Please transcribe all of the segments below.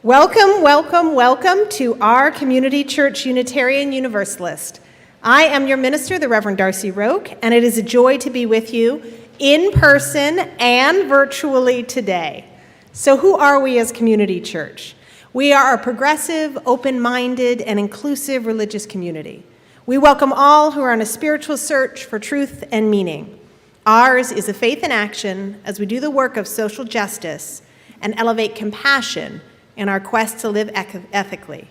Welcome, welcome, welcome to our community Church Unitarian Universalist. I am your minister, the Reverend Darcy Roque, and it is a joy to be with you in person and virtually today. So who are we as community church? We are a progressive, open-minded, and inclusive religious community. We welcome all who are on a spiritual search for truth and meaning. Ours is a faith in action as we do the work of social justice and elevate compassion in our quest to live ethically,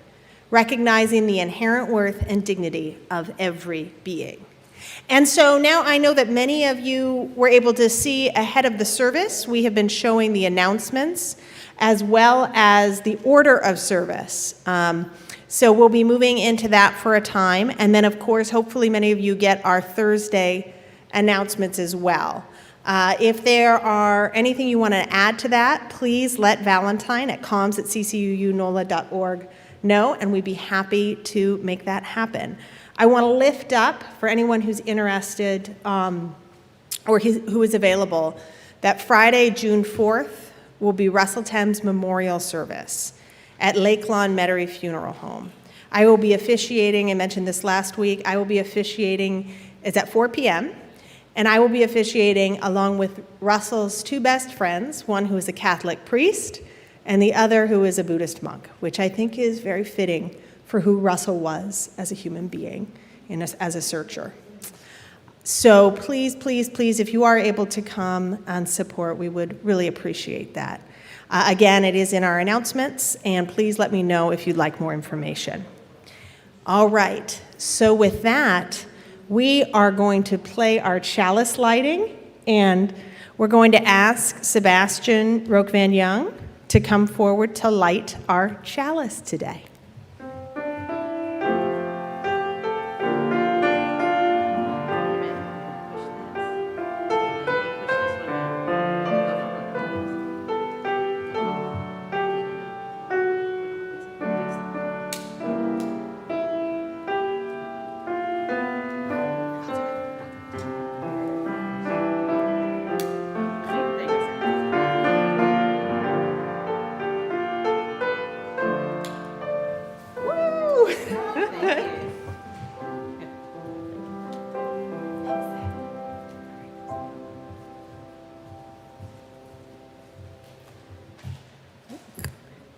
recognizing the inherent worth and dignity of every being. And so now I know that many of you were able to see ahead of the service. We have been showing the announcements as well as the order of service. So we'll be moving into that for a time. And then, of course, hopefully many of you get our Thursday announcements as well. If there are anything you want to add to that, please let Valentine at comms@ccuunola.org know, and we'd be happy to make that happen. I want to lift up, for anyone who's interested or who is available, that Friday, June 4th, will be Russell Thames Memorial Service at Lake Lawn Metairie Funeral Home. I will be officiating, I mentioned this last week, I will be officiating, it's at 4 p.m., and I will be officiating along with Russell's two best friends, one who is a Catholic priest and the other who is a Buddhist monk, which I think is very fitting for who Russell was as a human being and as a searcher. So please, please, please, if you are able to come and support, we would really appreciate that. Again, it is in our announcements, and please let me know if you'd like more information. All right, so with that, we are going to play our chalice lighting, and we're going to ask Sebastian Roque Van Young to come forward to light our chalice today.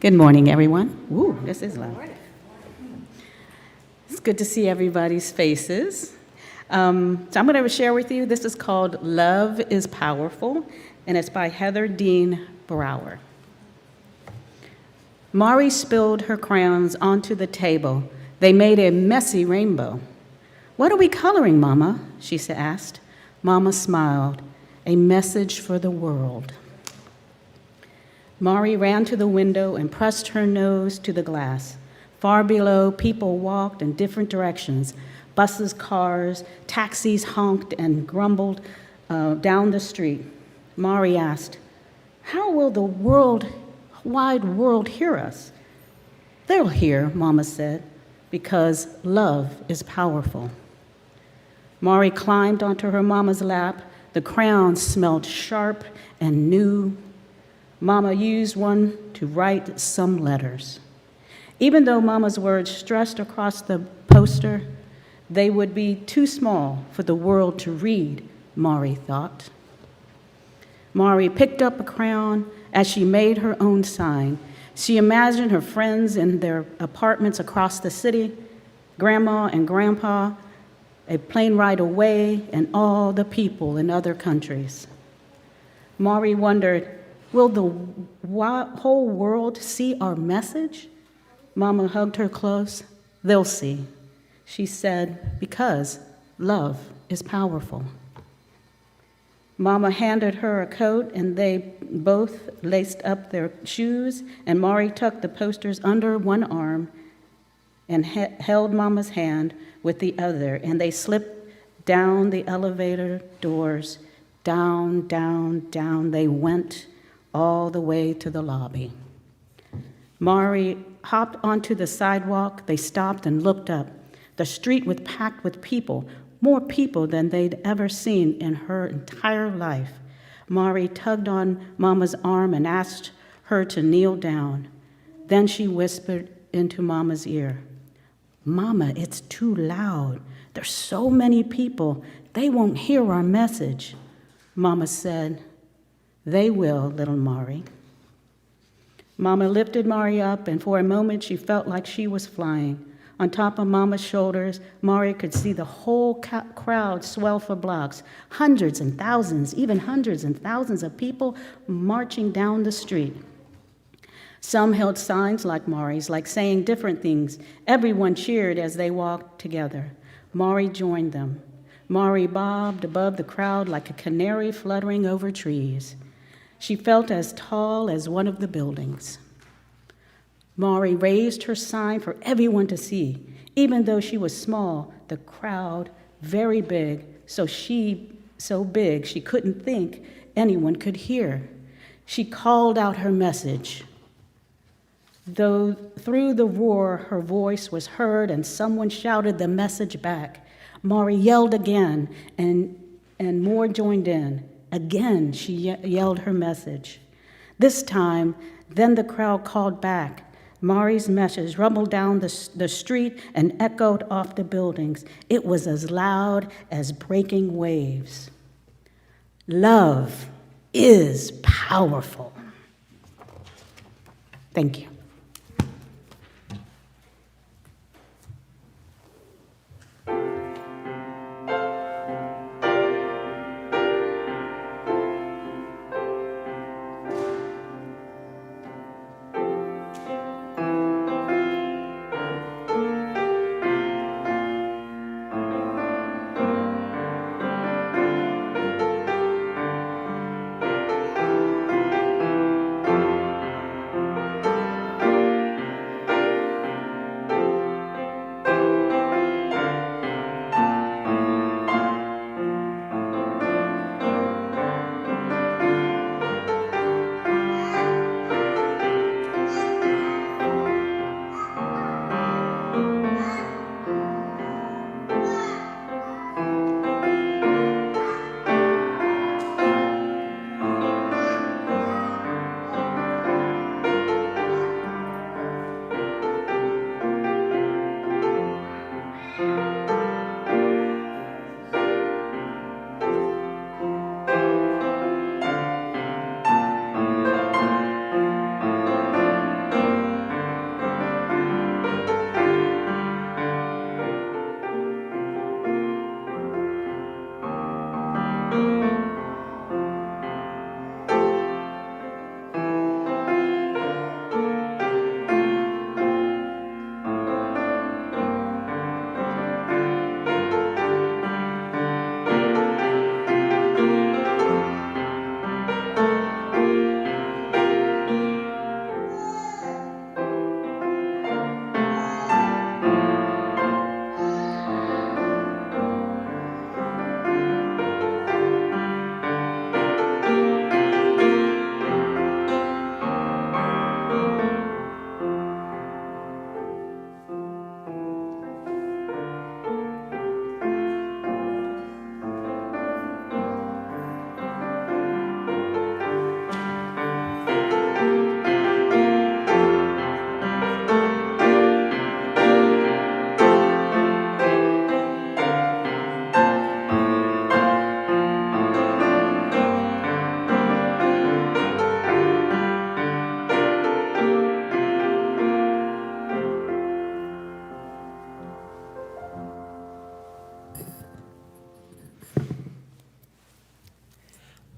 Good morning, everyone. Ooh, this is loud. It's good to see everybody's faces. So I'm going to share with you, this is called Love is Powerful, and it's by Heather Dean Brower. Mari spilled her crayons onto the table. They made a messy rainbow. "What are we coloring, Mama?" she asked. Mama smiled. "A message for the world." Mari ran to the window and pressed her nose to the glass. Far below, people walked in different directions. Buses, cars, taxis honked and grumbled down the street. Mari asked, "How will the wide world hear us?" "They'll hear," Mama said, "because love is powerful." Mari climbed onto her mama's lap. The crayons smelled sharp and new. Mama used one to write some letters. Even though Mama's words stressed across the poster, they would be too small for the world to read, Mari thought. Mari picked up a crayon as she made her own sign. She imagined her friends in their apartments across the city, Grandma and Grandpa, a plane ride away, and all the people in other countries. Mari wondered, will the whole world see our message? Mama hugged her close. They'll see, she said, because love is powerful. Mama handed her a coat, and they both laced up their shoes, and Mari tucked the posters under one arm and held Mama's hand with the other, and they slipped down the elevator doors. Down, down, down they went, all the way to the lobby. Mari hopped onto the sidewalk. They stopped and looked up. The street was packed with people, more people than they'd ever seen in her entire life. Mari tugged on Mama's arm and asked her to kneel down. Then she whispered into Mama's ear, "Mama, it's too loud. There's so many people. They won't hear our message." Mama said, "They will, little Mari." Mama lifted Mari up, and for a moment she felt like she was flying. On top of Mama's shoulders, Mari could see the whole crowd swell for blocks, hundreds and thousands, even hundreds and thousands of people marching down the street. Some held signs like Mari's, like saying different things. Everyone cheered as they walked together. Mari joined them. Mari bobbed above the crowd like a canary fluttering over trees. She felt as tall as one of the buildings. Mari raised her sign for everyone to see. Even though she was small, the crowd very big, so big she couldn't think anyone could hear. She called out her message. Though through the roar, her voice was heard and someone shouted the message back. Mari yelled again, and more joined in. Again, she yelled her message. This time, then the crowd called back. Mari's message rumbled down the street and echoed off the buildings. It was as loud as breaking waves. Love is powerful. Thank you.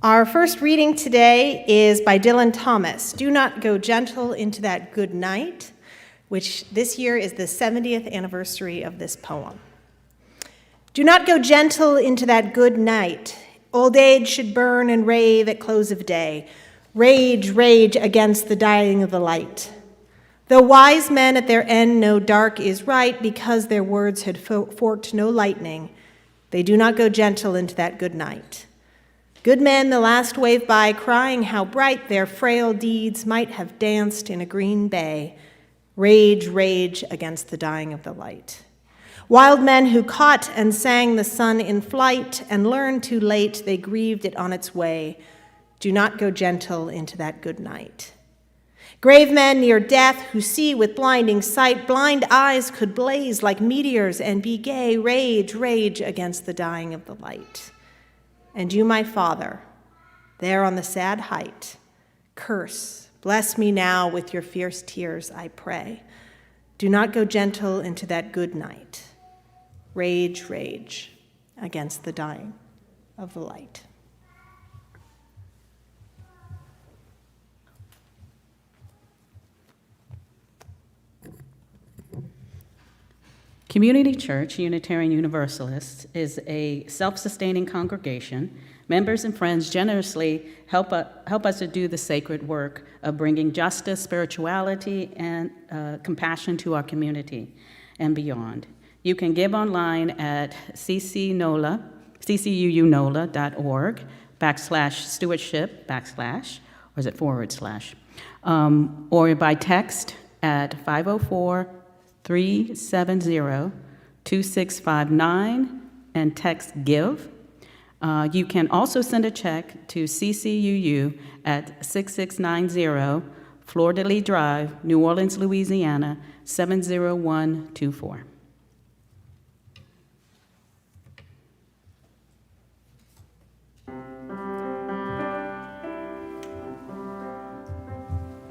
Our first reading today is by Dylan Thomas, "Do Not Go Gentle Into That Good Night," which this year is the 70th anniversary of this poem. Do not go gentle into that good night. Old age should burn and rave at close of day. Rage, rage against the dying of the light. Though wise men at their end know dark is right because their words had forked no lightning, they do not go gentle into that good night. Good men the last wave by, crying how bright their frail deeds might have danced in a green bay. Rage, rage against the dying of the light. Wild men who caught and sang the sun in flight and learned too late they grieved it on its way. Do not go gentle into that good night. Grave men near death who see with blinding sight, blind eyes could blaze like meteors and be gay, rage, rage against the dying of the light. And you, my Father, there on the sad height, curse, bless me now with your fierce tears, I pray. Do not go gentle into that good night. Rage, rage against the dying of the light. Community Church Unitarian Universalists is a self-sustaining congregation. Members and friends generously help us to do the sacred work of bringing justice, spirituality, and compassion to our community and beyond. You can give online at CCUUNOLA.org/stewardship/ or is it /, or by text at 504-370-2659 and text GIVE. You can also send a check to CCUU at 6690 Fleur de Lis Drive, New Orleans, Louisiana, 70124.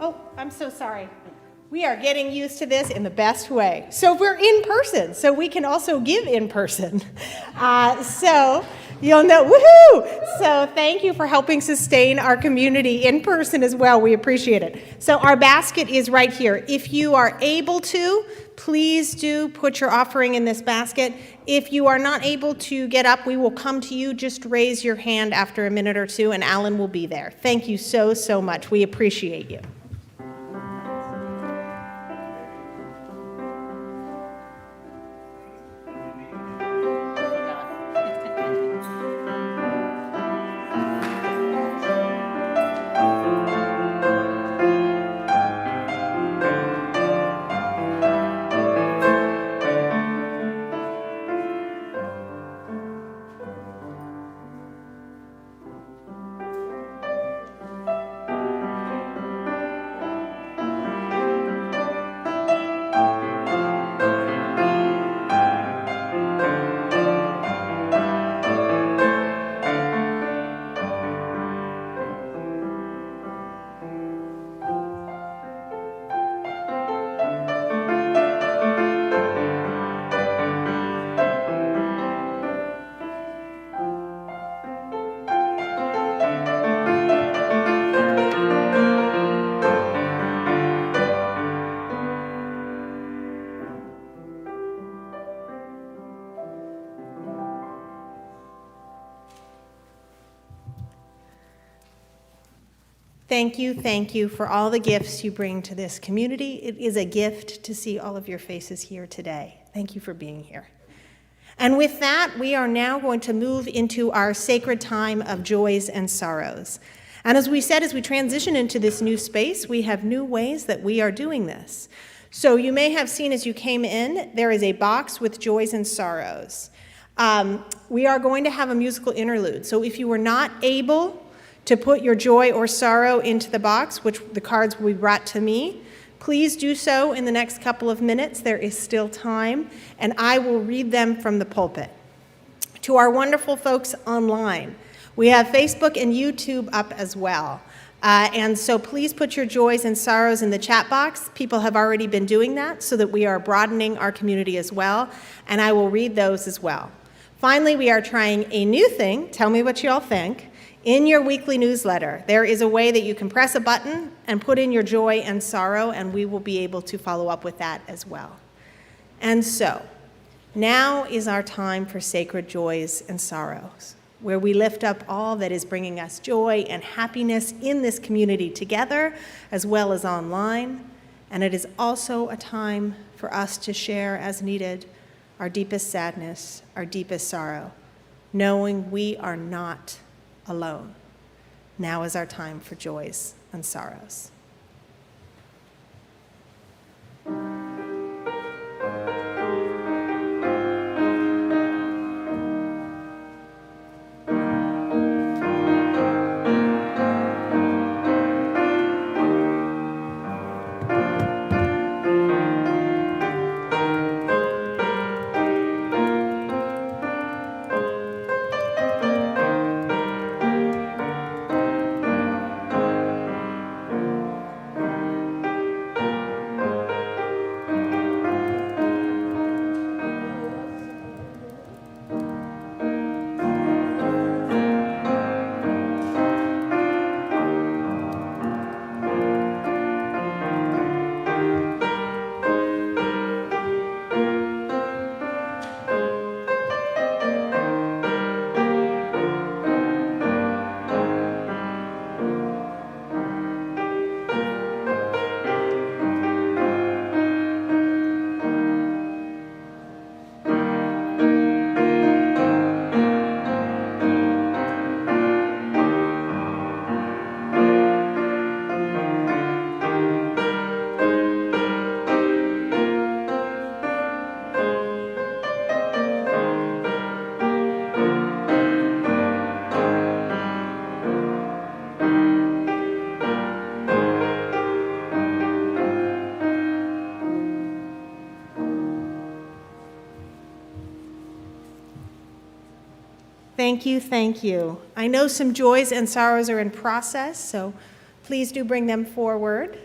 Oh, I'm so sorry. We are getting used to this in the best way. So we're in person, so we can also give in person. So you'll know, woohoo! So thank you for helping sustain our community in person as well. We appreciate it. So our basket is right here. If you are able to, please do put your offering in this basket. If you are not able to get up, we will come to you. Just raise your hand after a minute or two, and Alan will be there. Thank you so, so much. We appreciate you. Thank you for all the gifts you bring to this community. It is a gift to see all of your faces here today. Thank you for being here. And with that, we are now going to move into our sacred time of joys and sorrows. And as we said, as we transition into this new space, we have new ways that we are doing this. So you may have seen as you came in, there is a box with joys and sorrows. We are going to have a musical interlude. So if you were not able to put your joy or sorrow into the box, which the cards will be brought to me, please do so in the next couple of minutes. There is still time, and I will read them from the pulpit. To our wonderful folks online, we have Facebook and YouTube up as well. And so please put your joys and sorrows in the chat box. People have already been doing that so that we are broadening our community as well, and I will read those as well. Finally, we are trying a new thing. Tell me what you all think. In your weekly newsletter, there is a way that you can press a button and put in your joy and sorrow, and we will be able to follow up with that as well. And so, now is our time for sacred joys and sorrows, where we lift up all that is bringing us joy and happiness in this community together, as well as online. And it is also a time for us to share as needed our deepest sadness, our deepest sorrow, knowing we are not alone. Now is our time for joys and sorrows. Thank you, thank you. I know some joys and sorrows are in process, so please do bring them forward.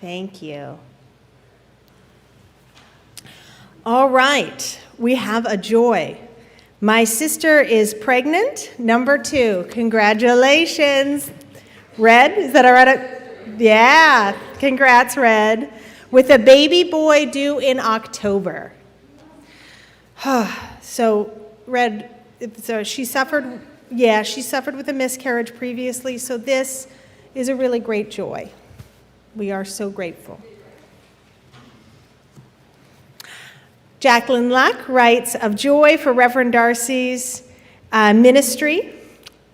Thank you. All right, we have a joy. My sister is pregnant, number 2. Congratulations. Red, is that all right? Yeah, congrats, Red. With a baby boy due in October. So, Red, so she suffered with a miscarriage previously, so this is a really great joy. We are so grateful. Jacqueline Luck writes of joy for Reverend Darcy's ministry.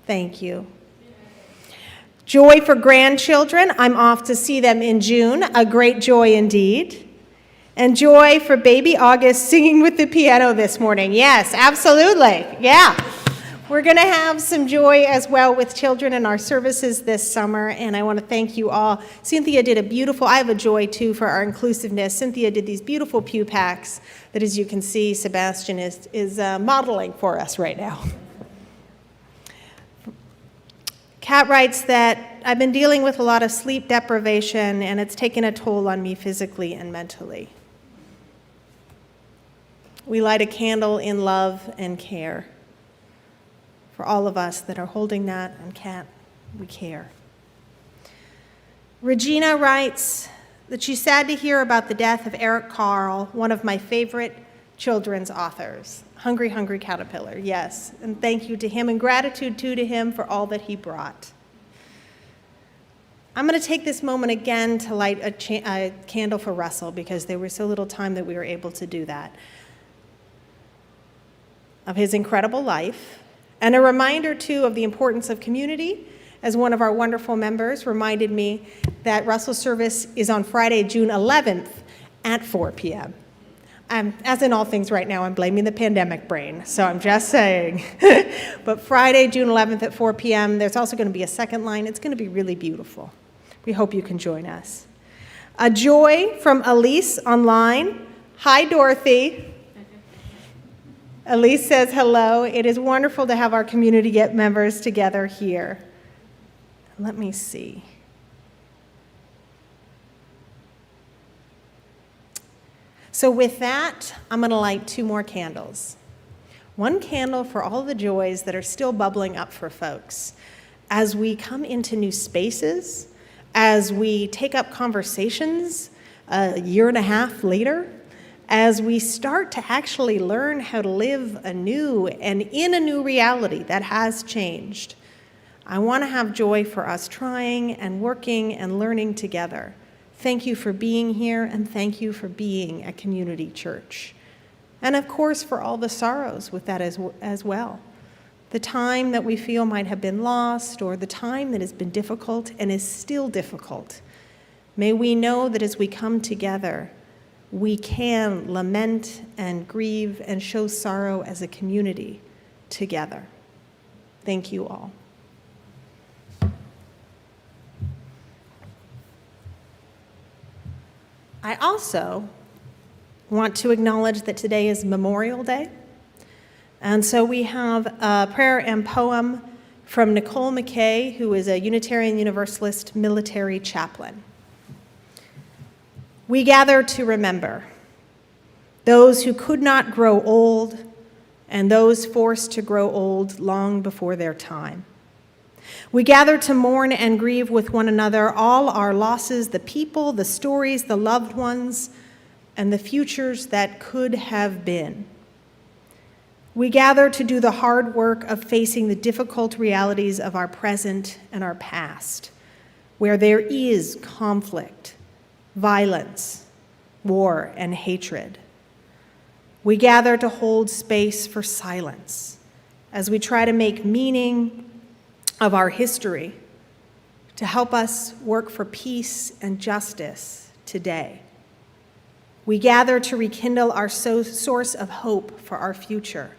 Thank you. Joy for grandchildren. I'm off to see them in June. A great joy indeed. And joy for baby August singing with the piano this morning. Yes, absolutely. Yeah. We're going to have some joy as well with children in our services this summer, and I want to thank you all. Cynthia did I have a joy too for our inclusiveness. Cynthia did these beautiful pew packs that, as you can see, Sebastian is modeling for us right now. Kat writes that I've been dealing with a lot of sleep deprivation, and it's taken a toll on me physically and mentally. We light a candle in love and care. For all of us that are holding that, and Kat, we care. Regina writes that she's sad to hear about the death of Eric Carle, one of my favorite children's authors. Hungry, Hungry Caterpillar, yes. And thank you to him, and gratitude too to him for all that he brought. I'm going to take this moment again to light a candle for Russell, because there was so little time that we were able to do that. Of his incredible life, and a reminder, too, of the importance of community, as one of our wonderful members reminded me that Russell's service is on Friday, June 11th at 4 p.m. As in all things right now, I'm blaming the pandemic brain, so I'm just saying. But Friday, June 11th at 4 p.m., there's also going to be a second line. It's going to be really beautiful. We hope you can join us. A joy from Elise online. Hi, Dorothy. Elise says hello. It is wonderful to have our community members together here. Let me see. So with that, I'm going to light 2 more candles. One candle for all the joys that are still bubbling up for folks. As we come into new spaces, as we take up conversations a year and a half later, as we start to actually learn how to live anew and in a new reality that has changed, I want to have joy for us trying and working and learning together. Thank you for being here, and thank you for being a community church. And of course, for all the sorrows with that as well. The time that we feel might have been lost, or the time that has been difficult and is still difficult. May we know that as we come together, we can lament and grieve and show sorrow as a community together. Thank you all. I also want to acknowledge that today is Memorial Day. And so we have a prayer and poem from Nicole McKay, who is a Unitarian Universalist military chaplain. We gather to remember those who could not grow old and those forced to grow old long before their time. We gather to mourn and grieve with one another all our losses, the people, the stories, the loved ones, and the futures that could have been. We gather to do the hard work of facing the difficult realities of our present and our past, where there is conflict, violence, war, and hatred. We gather to hold space for silence as we try to make meaning of our history to help us work for peace and justice today. We gather to rekindle our source of hope for our future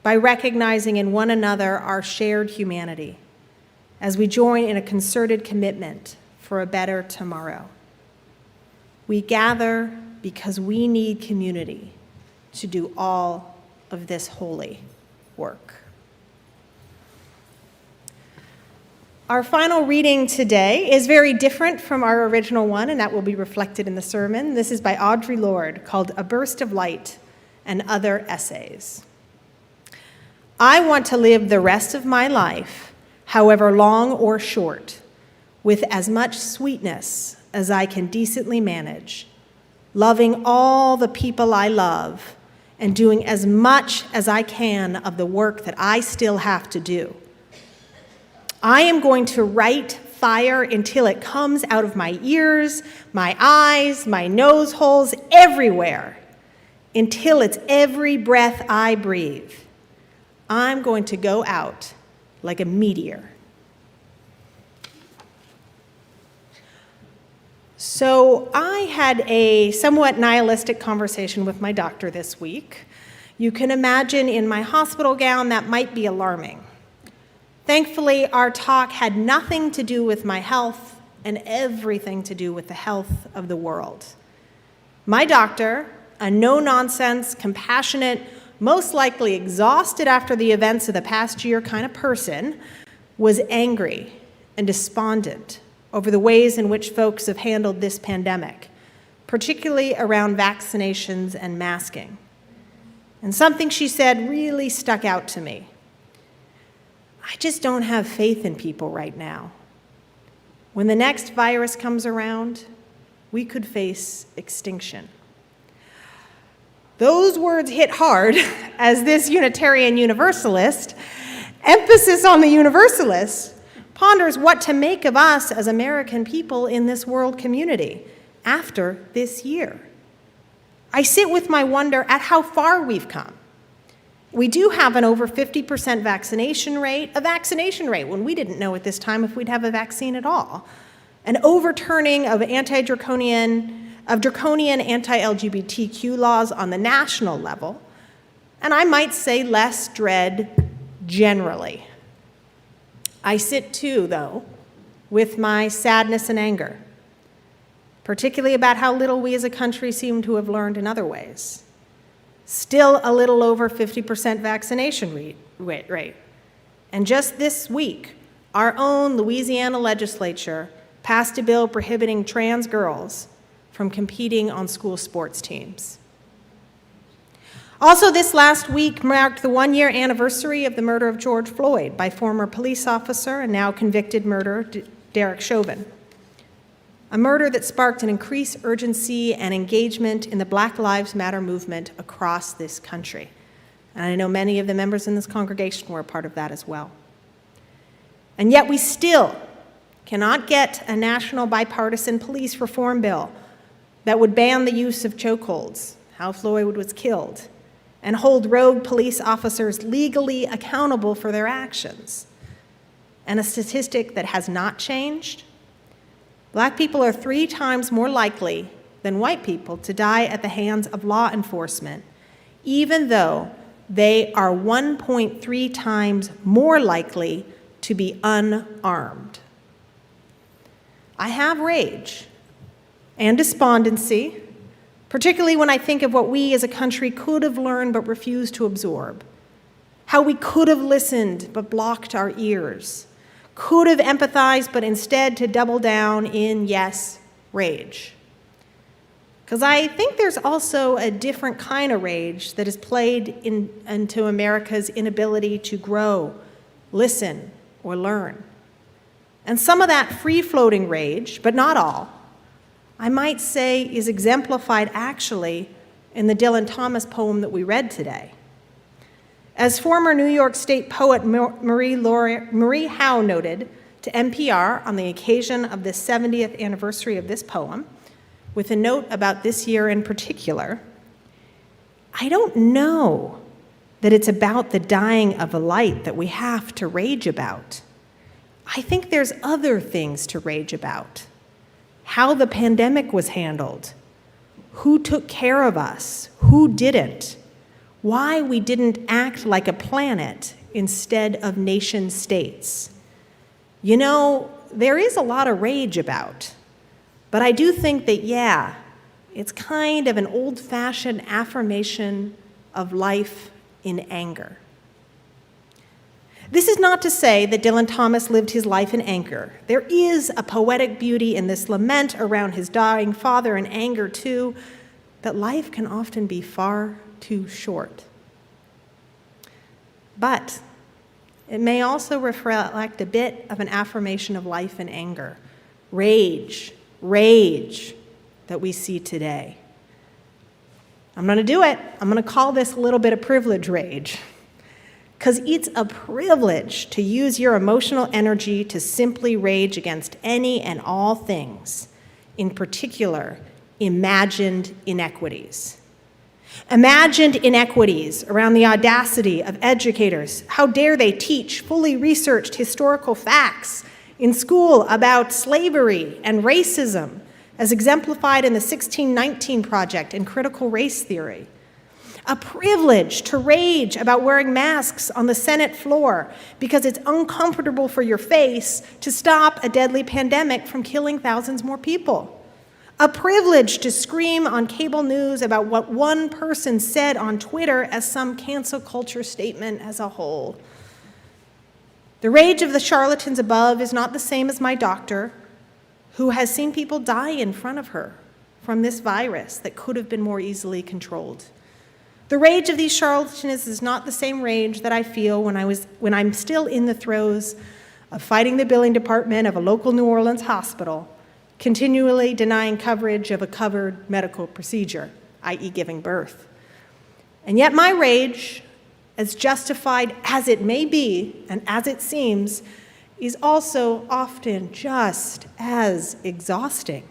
by recognizing in one another our shared humanity as we join in a concerted commitment for a better tomorrow. We gather because we need community to do all of this holy work. Our final reading today is very different from our original one, and that will be reflected in the sermon. This is by Audre Lorde, called A Burst of Light and Other Essays. I want to live the rest of my life, however long or short, with as much sweetness as I can decently manage, loving all the people I love, and doing as much as I can of the work that I still have to do. I am going to write fire until it comes out of my ears, my eyes, my nose holes, everywhere, until it's every breath I breathe. I'm going to go out like a meteor. So I had a somewhat nihilistic conversation with my doctor this week. You can imagine in my hospital gown that might be alarming. Thankfully, our talk had nothing to do with my health and everything to do with the health of the world. My doctor, a no-nonsense, compassionate, most likely exhausted after the events of the past year kind of person, was angry and despondent over the ways in which folks have handled this pandemic, particularly around vaccinations and masking. And something she said really stuck out to me. I just don't have faith in people right now. When the next virus comes around, we could face extinction. Those words hit hard as this Unitarian Universalist, emphasis on the Universalists, ponders what to make of us as American people in this world community after this year. I sit with my wonder at how far we've come. We do have an over 50% vaccination rate, a vaccination rate when we didn't know at this time if we'd have a vaccine at all, an overturning of draconian anti-LGBTQ laws on the national level, and I might say less dread generally. I sit too, though, with my sadness and anger, particularly about how little we as a country seem to have learned in other ways. Still a little over 50% vaccination rate. And just this week, our own Louisiana legislature passed a bill prohibiting trans girls from competing on school sports teams. Also, this last week marked the one-year anniversary of the murder of George Floyd by former police officer and now convicted murderer Derek Chauvin. A murder that sparked an increased urgency and engagement in the Black Lives Matter movement across this country. And I know many of the members in this congregation were a part of that as well. And yet we still cannot get a national bipartisan police reform bill that would ban the use of chokeholds, how Floyd was killed, and hold rogue police officers legally accountable for their actions. And a statistic that has not changed: Black people are 3 times more likely than white people to die at the hands of law enforcement, even though they are 1.3 times more likely to be unarmed. I have rage and despondency, particularly when I think of what we as a country could have learned but refused to absorb, how we could have listened but blocked our ears, could have empathized, but instead to double down in, yes, rage. Because I think there's also a different kind of rage that is played into America's inability to grow, listen, or learn. And some of that free-floating rage, but not all, I might say is exemplified actually in the Dylan Thomas poem that we read today. As former New York State poet Marie Howe noted to NPR on the occasion of the 70th anniversary of this poem, with a note about this year in particular, I don't know that it's about the dying of a light that we have to rage about. I think there's other things to rage about. How the pandemic was handled, who took care of us, who didn't, why we didn't act like a planet instead of nation states. You know, there is a lot of rage about, but I do think that, yeah, It's kind of an old-fashioned affirmation of life in anger. This is not to say that Dylan Thomas lived his life in anger. There is a poetic beauty in this lament around his dying father, and anger too, that life can often be far too short. But it may also reflect a bit of an affirmation of life in anger, rage that we see today. I'm going to do it. I'm going to call this a little bit of privilege rage, because it's a privilege to use your emotional energy to simply rage against any and all things, in particular, imagined inequities. Imagined inequities around the audacity of educators. How dare they teach fully researched historical facts in school about slavery and racism, as exemplified in the 1619 Project and critical race theory. A privilege to rage about wearing masks on the Senate floor because it's uncomfortable for your face to stop a deadly pandemic from killing thousands more people. A privilege to scream on cable news about what one person said on Twitter as some cancel culture statement as a whole. The rage of the charlatans above is not the same as my doctor, who has seen people die in front of her from this virus that could have been more easily controlled. The rage of these charlatans is not the same rage that I feel when I'm still in the throes of fighting the billing department of a local New Orleans hospital, continually denying coverage of a covered medical procedure, i.e. giving birth. And yet my rage, as justified as it may be and as it seems, is also often just as exhausting.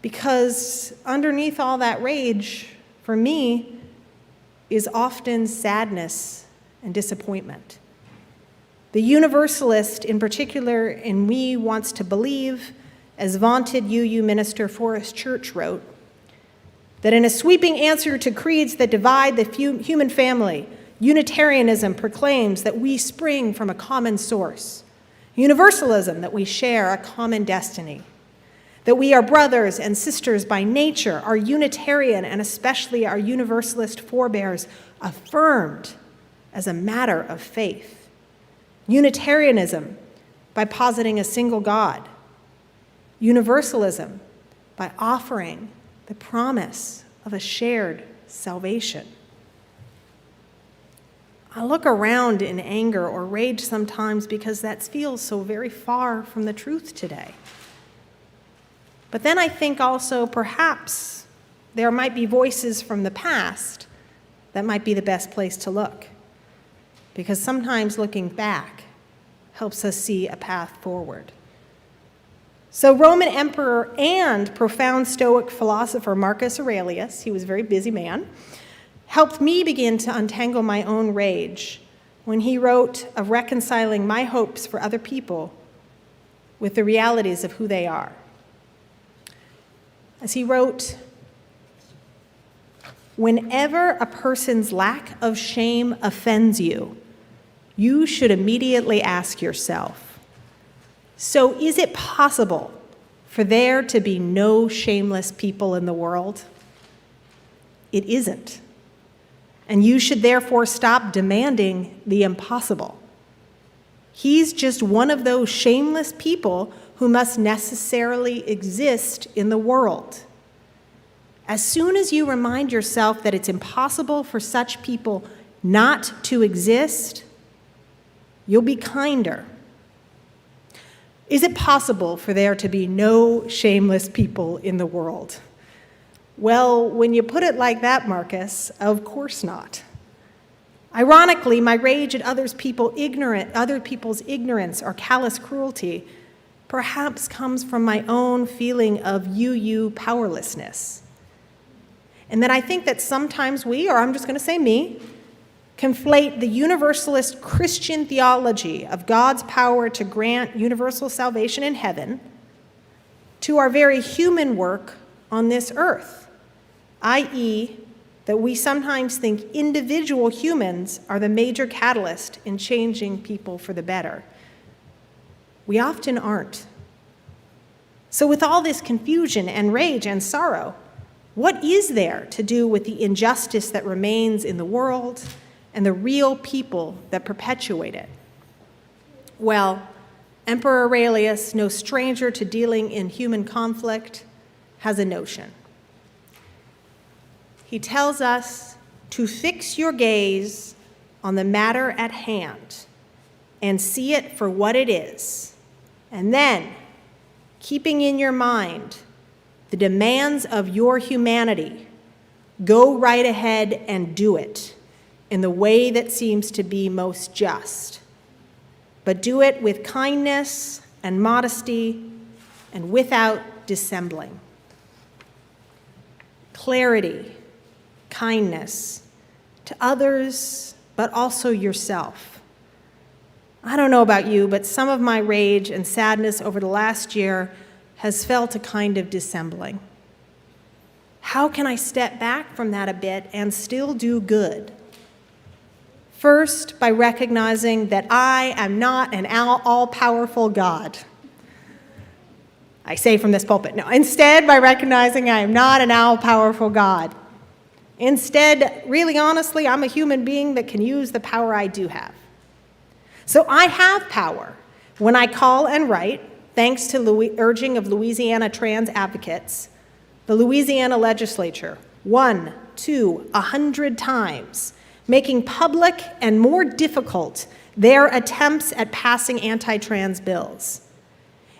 Because underneath all that rage, for me, is often sadness and disappointment. The Universalist, in particular, in me, wants to believe, as vaunted UU minister Forrest Church wrote, that in a sweeping answer to creeds that divide the human family, Unitarianism proclaims that we spring from a common source. Universalism, that we share a common destiny. That we are brothers and sisters by nature, our Unitarian and especially our Universalist forebears affirmed as a matter of faith. Unitarianism, by positing a single God. Universalism, by offering the promise of a shared salvation. I look around in anger or rage sometimes because that feels so very far from the truth today. But then I think also perhaps there might be voices from the past that might be the best place to look, because sometimes looking back helps us see a path forward. So Roman emperor and profound Stoic philosopher Marcus Aurelius, he was a very busy man, helped me begin to untangle my own rage when he wrote of reconciling my hopes for other people with the realities of who they are. As he wrote, "Whenever a person's lack of shame offends you, you should immediately ask yourself, so is it possible for there to be no shameless people in the world? It isn't. And you should therefore stop demanding the impossible. He's just one of those shameless people who must necessarily exist in the world. As soon as you remind yourself that it's impossible for such people not to exist, you'll be kinder. Is it possible for there to be no shameless people in the world? Well, when you put it like that, Marcus, of course not. Ironically, my rage at other people's ignorance or callous cruelty perhaps comes from my own feeling of UU powerlessness. And that I think that sometimes we, or I'm just going to say me, conflate the universalist Christian theology of God's power to grant universal salvation in heaven to our very human work on this earth, i.e., that we sometimes think individual humans are the major catalyst in changing people for the better. We often aren't. So with all this confusion and rage and sorrow, what is there to do with the injustice that remains in the world and the real people that perpetuate it? Well, Emperor Aurelius, no stranger to dealing in human conflict, has a notion. He tells us to fix your gaze on the matter at hand and see it for what it is, and then, keeping in your mind the demands of your humanity, go right ahead and do it in the way that seems to be most just. But do it with kindness and modesty and without dissembling. Clarity, kindness to others, but also yourself. I don't know about you, but some of my rage and sadness over the last year has felt a kind of dissembling. How can I step back from that a bit and still do good? First, by recognizing that I am not an all-powerful God. I say from this pulpit, no. Instead, by recognizing I am not an all-powerful God. Instead, really honestly, I'm a human being that can use the power I do have. So I have power when I call and write, thanks to the urging of Louisiana trans advocates, the Louisiana legislature 1, 2, 100 times, making public and more difficult their attempts at passing anti-trans bills.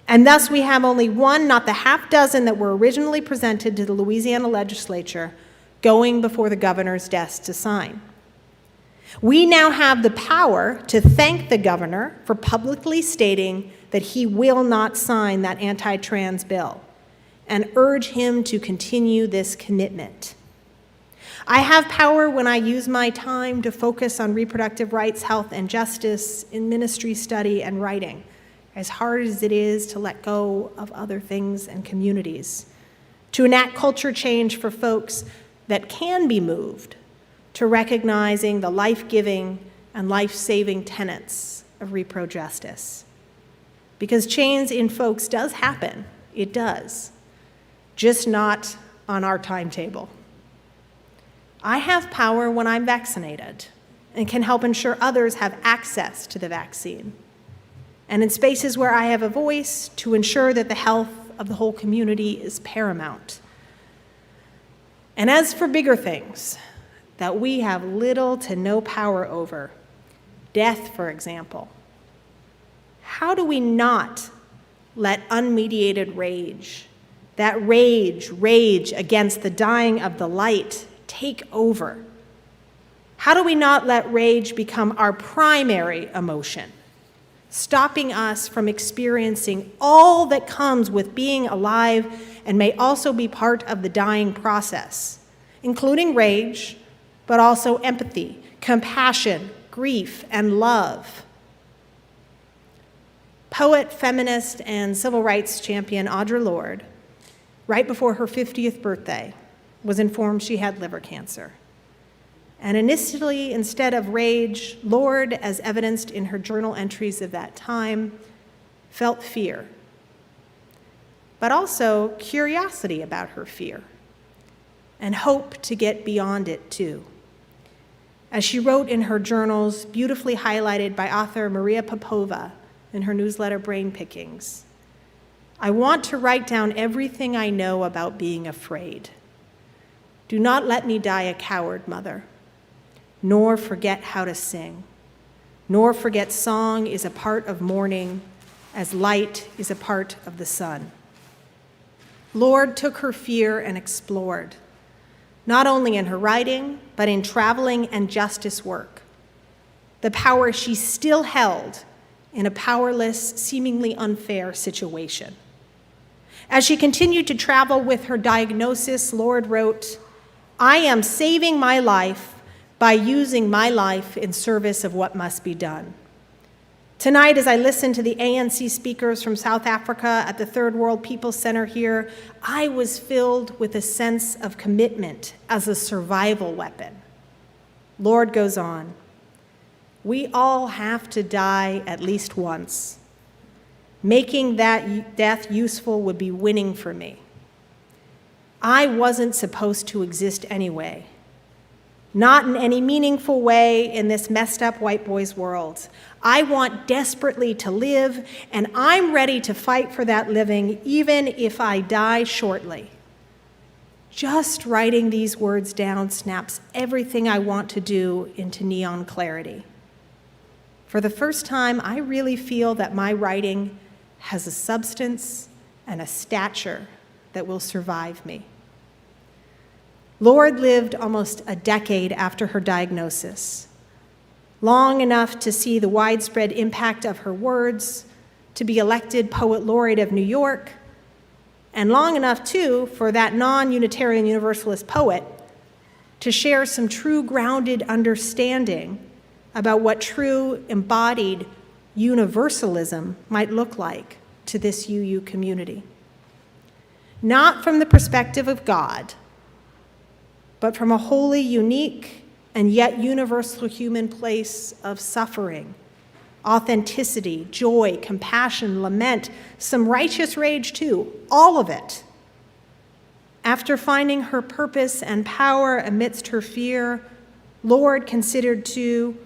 And thus we have only one, not the half dozen that were originally presented to the Louisiana legislature, going before the governor's desk to sign. We now have the power to thank the governor for publicly stating that he will not sign that anti-trans bill and urge him to continue this commitment. I have power when I use my time to focus on reproductive rights, health, and justice in ministry, study, and writing, as hard as it is to let go of other things and communities, to enact culture change for folks that can be moved to recognizing the life-giving and life-saving tenets of repro justice. Because change in folks does happen, it does, just not on our timetable. I have power when I'm vaccinated and can help ensure others have access to the vaccine. And in spaces where I have a voice, to ensure that the health of the whole community is paramount. And as for bigger things that we have little to no power over, death, for example, how do we not let unmediated rage, that rage against the dying of the light, take over? How do we not let rage become our primary emotion, stopping us from experiencing all that comes with being alive and may also be part of the dying process, including rage, but also empathy, compassion, grief, and love? Poet, feminist, and civil rights champion Audre Lorde, right before her 50th birthday, was informed she had liver cancer. And initially, instead of rage, Lorde, as evidenced in her journal entries of that time, felt fear, but also curiosity about her fear, and hope to get beyond it too. As she wrote in her journals, beautifully highlighted by author Maria Popova in her newsletter Brain Pickings, I want to write down everything I know about being afraid. Do not let me die a coward, Mother, nor forget how to sing, nor forget song is a part of mourning, as light is a part of the sun. Lorde took her fear and explored, not only in her writing, but in traveling and justice work, the power she still held in a powerless, seemingly unfair situation. As she continued to travel with her diagnosis, Lorde wrote, "I am saving my life by using my life in service of what must be done." Tonight, as I listened to the ANC speakers from South Africa at the Third World People's Center here, I was filled with a sense of commitment as a survival weapon. Lorde goes on, "We all have to die at least once. making that death useful would be winning for me. I wasn't supposed to exist anyway. Not in any meaningful way in this messed up white boy's world. I want desperately to live, and I'm ready to fight for that living, even if I die shortly. Just writing these words down snaps everything I want to do into neon clarity. For the first time, I really feel that my writing has a substance and a stature that will survive me. Lord lived almost a decade after her diagnosis, long enough to see the widespread impact of her words, to be elected Poet Laureate of New York, and long enough, too, for that non-Unitarian Universalist poet to share some true grounded understanding about what true embodied universalism might look like to this UU community. Not from the perspective of God, but from a wholly unique and yet universal human place of suffering, authenticity, joy, compassion, lament, some righteous rage too, all of it. After finding her purpose and power amidst her fear, Lord considered too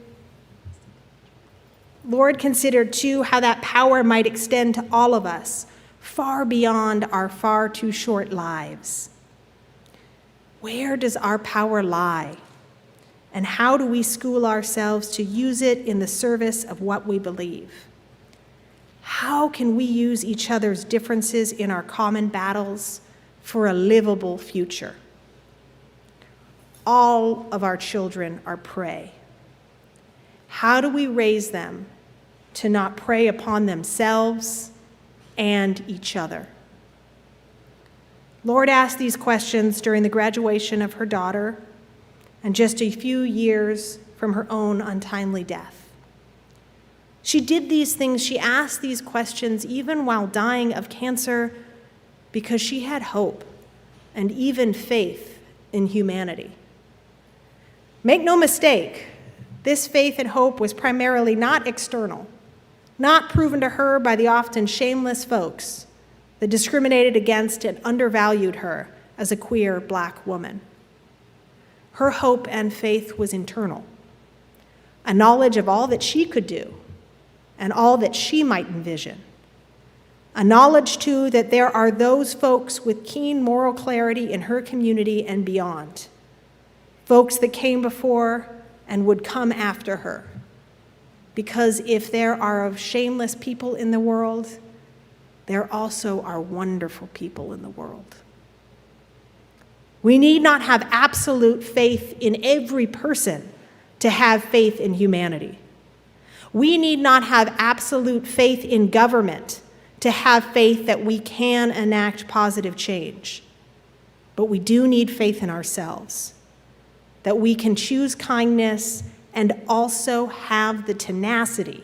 how that power might extend to all of us, far beyond our far too short lives. Where does our power lie? And how do we school ourselves to use it in the service of what we believe? How can we use each other's differences in our common battles for a livable future? All of our children are prey. How do we raise them to not prey upon themselves and each other? Lord asked these questions during the graduation of her daughter and just a few years from her own untimely death. She did these things, she asked these questions even while dying of cancer because she had hope and even faith in humanity. Make no mistake, this faith and hope was primarily not external, not proven to her by the often shameless folks that discriminated against and undervalued her as a queer Black woman. Her hope and faith was internal, a knowledge of all that she could do and all that she might envision, a knowledge, too, that there are those folks with keen moral clarity in her community and beyond, folks that came before and would come after her. Because if there are shameless people in the world, there also are wonderful people in the world. We need not have absolute faith in every person to have faith in humanity. We need not have absolute faith in government to have faith that we can enact positive change. But we do need faith in ourselves, that we can choose kindness and also have the tenacity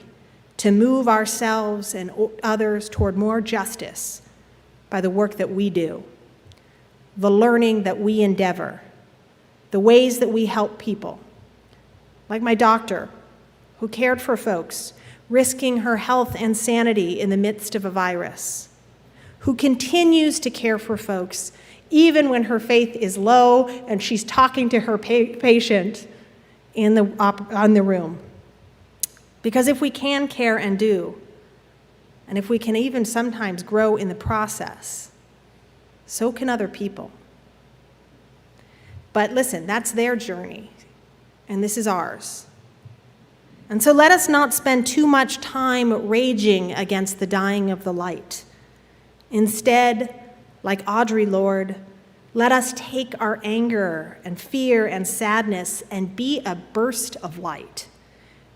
to move ourselves and others toward more justice by the work that we do, the learning that we endeavor, the ways that we help people. Like my doctor, who cared for folks, risking her health and sanity in the midst of a virus, who continues to care for folks even when her faith is low and she's talking to her patient in the room. Because if we can care and do, and if we can even sometimes grow in the process, so can other people. But listen, that's their journey, and this is ours. And so let us not spend too much time raging against the dying of the light. Instead, like Audre Lorde, let us take our anger and fear and sadness and be a burst of light,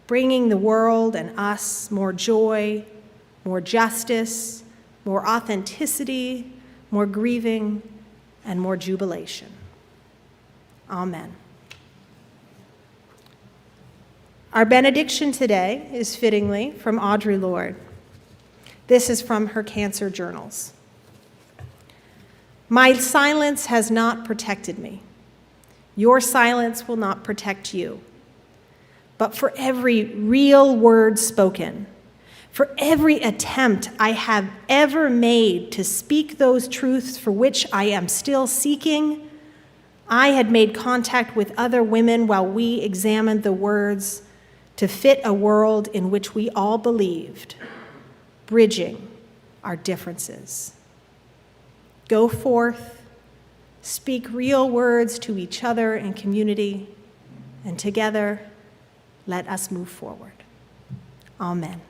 bringing the world and us more joy, more justice, more authenticity, more grieving, and more jubilation. Amen. Our benediction today is fittingly from Audre Lorde. This is from her cancer journals. My silence has not protected me. Your silence will not protect you. But for every real word spoken, For every attempt I have ever made to speak those truths for which I am still seeking, I had made contact with other women while we examined the words to fit a world in which we all believed, bridging our differences. Go forth, speak real words to each other in community, and together, let us move forward. Amen.